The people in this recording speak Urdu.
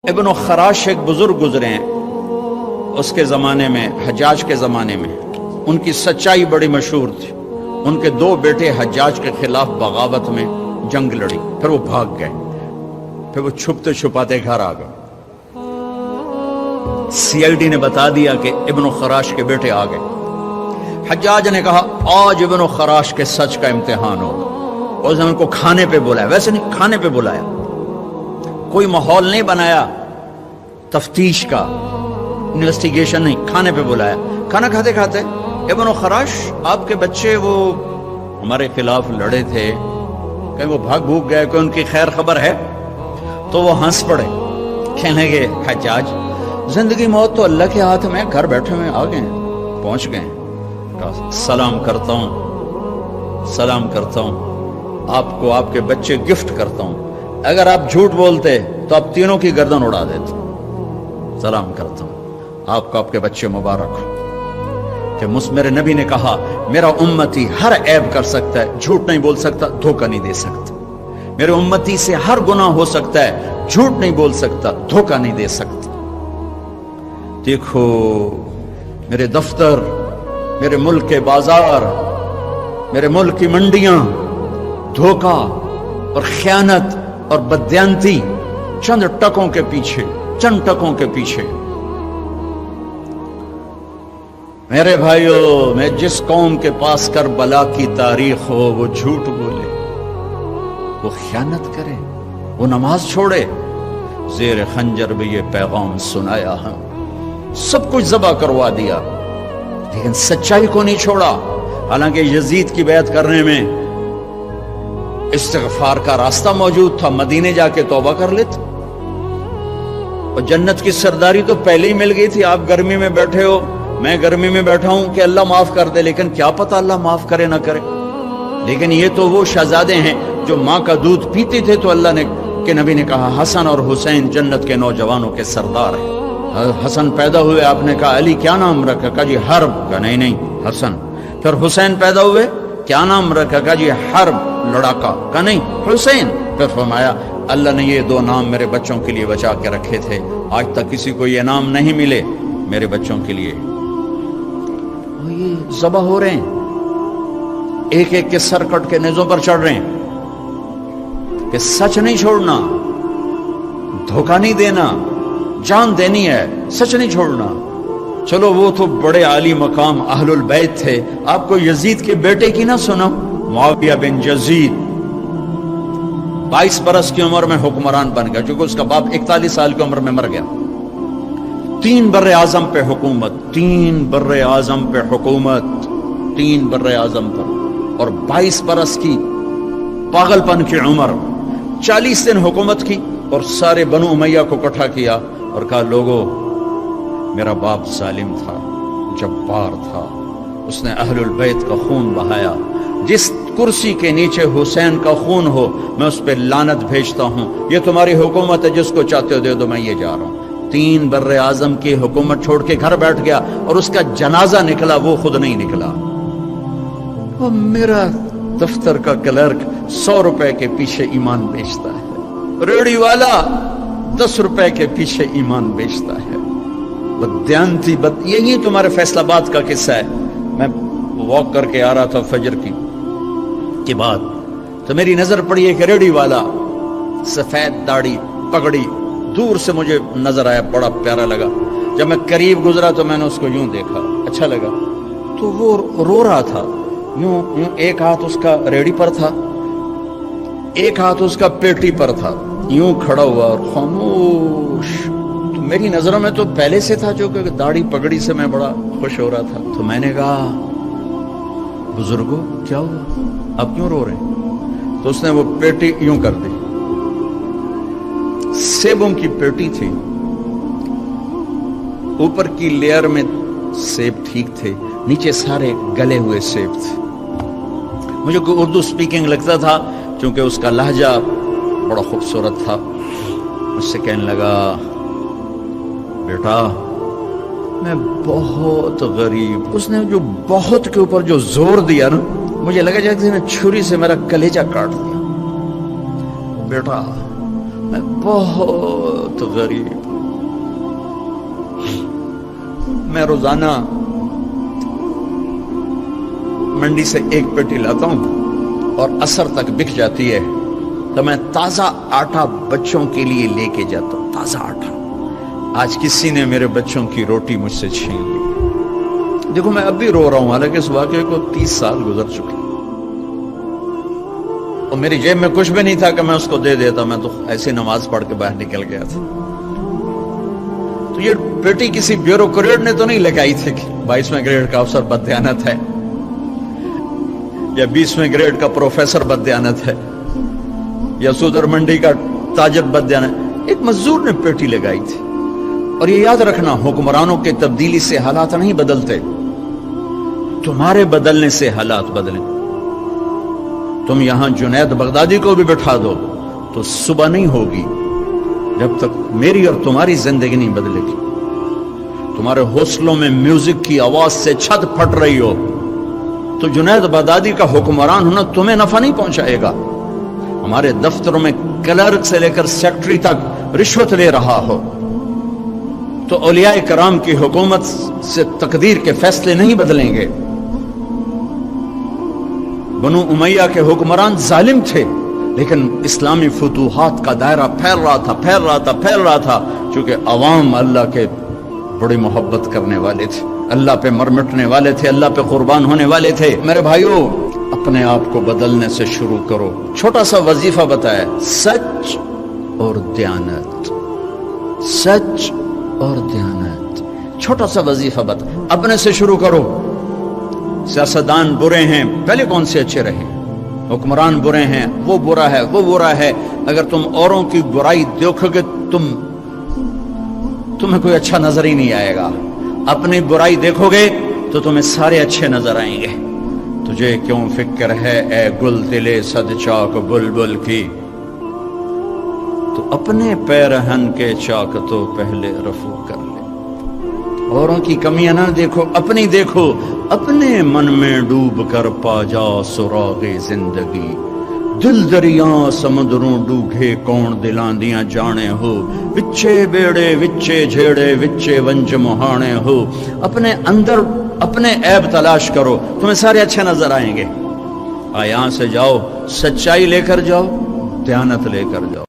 ابن خراش ایک بزرگ گزرے ہیں اس کے زمانے میں، حجاج کے زمانے میں ان کی سچائی بڑی مشہور تھی۔ ان کے دو بیٹے حجاج کے خلاف بغاوت میں جنگ لڑی، پھر وہ بھاگ گئے، پھر وہ چھپتے چھپاتے گھر آ گئے۔ سی آئی ڈی نے بتا دیا کہ ابن خراش کے بیٹے آ گئے۔ حجاج نے کہا آج ابن خراش کے سچ کا امتحان ہوگا۔ اس نے ان کو کھانے پہ بلایا، ویسے نہیں، کھانے پہ بلایا، کوئی ماحول نہیں بنایا تفتیش کا، انویسٹیگیشن نہیں، کھانے پہ بلایا۔ کھانا کھاتے کھاتے ابن خراش آپ کے بچے وہ ہمارے خلاف لڑے تھے، کہیں وہ بھاگ بھوگ گئے، کوئی ان کی خیر خبر ہے؟ تو وہ ہنس پڑے، کہنے لگے حجاج زندگی موت تو اللہ کے ہاتھ میں، گھر بیٹھے ہوئے آ گئے ہیں، پہنچ گئے ہیں، سلام کرتا ہوں، سلام کرتا ہوں، آپ کو آپ کے بچے گفٹ کرتا ہوں، اگر آپ جھوٹ بولتے تو آپ تینوں کی گردن اڑا دیتے، سلام کرتا ہوں، آپ کو آپ کے بچے مبارک ہو۔ کہ میرے نبی نے کہا میرا امتی ہر عیب کر سکتا ہے، جھوٹ نہیں بول سکتا، دھوکہ نہیں دے سکتا۔ میرے امتی سے ہر گناہ ہو سکتا ہے، جھوٹ نہیں بول سکتا، دھوکہ نہیں دے سکتا۔ دیکھو میرے دفتر، میرے ملک کے بازار، میرے ملک کی منڈیاں دھوکہ اور خیانت اور بددیانتی چند ٹکوں کے پیچھے، چند ٹکوں کے پیچھے۔ میرے بھائیو، میں جس قوم کے پاس کربلا کی تاریخ ہو، وہ جھوٹ بولے، وہ خیانت کرے، وہ نماز چھوڑے، زیر خنجر بھی یہ پیغام سنایا ہم، سب کچھ ذبح کروا دیا، لیکن سچائی کو نہیں چھوڑا۔ حالانکہ یزید کی بیعت کرنے میں استغفار کا راستہ موجود تھا، مدینے جا کے توبہ کر لیتے، اور جنت کی سرداری تو پہلے ہی مل گئی تھی۔ آپ گرمی میں بیٹھے ہو، میں گرمی میں بیٹھا ہوں کہ اللہ معاف کر دے، لیکن کیا پتہ اللہ معاف کرے نہ کرے۔ لیکن یہ تو وہ شہزادے ہیں جو ماں کا دودھ پیتے تھے، تو اللہ نے کہ نبی نے کہا حسن اور حسین جنت کے نوجوانوں کے سردار ہیں۔ حسن پیدا ہوئے، آپ نے کہا علی کیا نام رکھا؟ کہا جی حرب۔ کہا نہیں حسن۔ پھر حسین پیدا ہوئے، کیا نام رکھا؟ کہا جی حرب، لڑاکا۔ کہا نہیں حسین۔ پھر فرمایا اللہ نے یہ دو نام میرے بچوں کے لیے بچا کے رکھے تھے، آج تک کسی کو یہ نام نہیں ملے میرے بچوں کے لیے۔ یہ ذبح ہو رہے ہیں، ایک ایک کے سر کٹ کے نیزوں پر چڑھ رہے ہیں کہ سچ نہیں چھوڑنا، دھوکہ نہیں دینا، جان دینی ہے، سچ نہیں چھوڑنا۔ چلو وہ تو بڑے عالی مقام اہل البیت تھے، آپ کو یزید کے بیٹے کی نہ سنو، معاویہ بن یزید 22 برس کی عمر میں حکمران بن گیا، چونکہ اس کا باپ 41 سال کی عمر میں مر گیا۔ 3 بر اعظم پہ حکومت، 3 بر اعظم پہ حکومت، 3 بر اعظم پر، اور 22 برس کی پاگل پن کی عمر، 40 دن حکومت کی، اور سارے بنو امیہ کو اکٹھا کیا اور کہا لوگو میرا باپ ظالم تھا، جبار تھا، اس نے اہل البیت کا خون بہایا، جس کرسی کے نیچے حسین کا خون ہو میں اس پہ لعنت بھیجتا ہوں، یہ تمہاری حکومت ہے، جس کو چاہتے ہو دے دو، میں یہ جا رہا ہوں۔ 3 بر اعظم کی حکومت چھوڑ کے گھر بیٹھ گیا، اور اس کا جنازہ نکلا، وہ خود نہیں نکلا۔ وہ میرا دفتر کا کلرک 100 روپے کے پیچھے ایمان بیچتا ہے، ریڑھی والا 10 روپے کے پیچھے ایمان بیچتا ہے، بددیانتی یہی تمہارے فیصل آباد کا قصہ ہے۔ میں واک کر کے آ رہا تھا فجر کی بعد، تو میری نظر پڑی ایک ریڑھی والا، سفید داڑھی پگڑی، دور سے مجھے نظر آیا، بڑا پیارا لگا۔ جب میں قریب گزرا تو میں نے اس کو یوں دیکھا، اچھا لگا، تو وہ رو رہا تھا، یوں ایک ہاتھ اس کا ریڑھی پر تھا، ایک ہاتھ اس کا پیٹی پر تھا، یوں کھڑا ہوا اور خاموش۔ تو میری نظروں میں تو پہلے سے تھا، جو کہ داڑھی پگڑی سے میں بڑا خوش ہو رہا تھا۔ تو میں نے کہا بزرگو کیا ہوا، آپ کیوں رو رہے ہیں؟ تو اس نے وہ پیٹی یوں کر دی، سیبوں کی پیٹی تھی، اوپر کی لیئر میں سیب ٹھیک تھے، نیچے سارے گلے ہوئے سیب تھے۔ مجھے کوئی اردو سپیکنگ لگتا تھا، کیونکہ اس کا لہجہ بڑا خوبصورت تھا۔ مجھ سے کہنے لگا بیٹا میں بہت غریب، اس نے جو بہت کے اوپر جو زور دیا نا، مجھے لگا جیسے نے چھری سے میرا کلیجہ کاٹ دیا۔ بیٹا میں بہت غریب. میں روزانہ منڈی سے ایک پیٹی لاتا ہوں اور عصر تک بک جاتی ہے تو میں تازہ آٹا بچوں کے لیے لے کے جاتا ہوں. تازہ آٹا. آج کسی نے میرے بچوں کی روٹی مجھ سے چھین لی. دیکھو میں اب بھی رو رہا ہوں، حالانکہ اس واقعے کو 30 سال گزر چکے اور میری جیب میں کچھ بھی نہیں تھا کہ میں اس کو دے دیتا. میں تو ایسی نماز پڑھ کے باہر نکل گیا تھا. تو یہ بیٹی کسی بیوروکریٹ نے تو نہیں لگائی تھی کہ 22ویں گریڈ کا افسر بددیانت ہے یا 20ویں گریڈ کا پروفیسر بددیانت ہے یا صدر منڈی کا تاجر بددیانت. ایک مزدور نے پیٹی لگائی تھی. اور یہ یاد رکھنا، حکمرانوں کے تبدیلی سے حالات نہیں بدلتے، تمہارے بدلنے سے حالات بدلیں. تم یہاں جنید بغدادی کو بھی بٹھا دو تو صبح نہیں ہوگی جب تک میری اور تمہاری زندگی نہیں بدلے گی. تمہارے حوصلوں میں میوزک کی آواز سے چھت پھٹ رہی ہو تو جنید بغدادی کا حکمران ہونا تمہیں نفع نہیں پہنچائے گا. ہمارے دفتروں میں کلرک سے لے کر سیکٹری تک رشوت لے رہا ہو تو اولیاء کرام کی حکومت سے تقدیر کے فیصلے نہیں بدلیں گے. بنو امیہ کے حکمران ظالم تھے لیکن اسلامی فتوحات کا دائرہ پھیل رہا تھا چونکہ عوام اللہ کے بڑی محبت کرنے والے تھے، اللہ پہ مر مٹنے والے تھے، اللہ پہ قربان ہونے والے تھے. میرے بھائیوں، اپنے آپ کو بدلنے سے شروع کرو. چھوٹا سا وظیفہ بتایا، سچ اور دیانت. سچ اور دیانت، چھوٹا سا وظیفہ بتا. اپنے سے شروع کرو. سیاستدان برے ہیں، پہلے کون سے اچھے رہے؟ حکمران برے ہیں، وہ برا ہے، وہ برا ہے. اگر تم اوروں کی برائی دیکھو گے تمہیں کوئی اچھا نظر ہی نہیں آئے گا. اپنی برائی دیکھو گے تو تمہیں سارے اچھے نظر آئیں گے. تجھے کیوں فکر ہے اے گل دلے صد چاک بلبل کی، تو اپنے پیرہن کے چاک تو پہلے رفو کر لے. اوروں کی کمیاں نہ دیکھو، اپنی دیکھو. اپنے من میں ڈوب کر پا جا سراغ زندگی. دل دریاں سمندروں ڈوگے کون دلاندیاں جانے ہو. وچے بیڑے وچے جھیڑے وچے ونج مہانے ہو. اپنے اندر اپنے عیب تلاش کرو، تمہیں سارے اچھے نظر آئیں گے. یہاں سے جاؤ، سچائی لے کر جاؤ، دیانت لے کر جاؤ.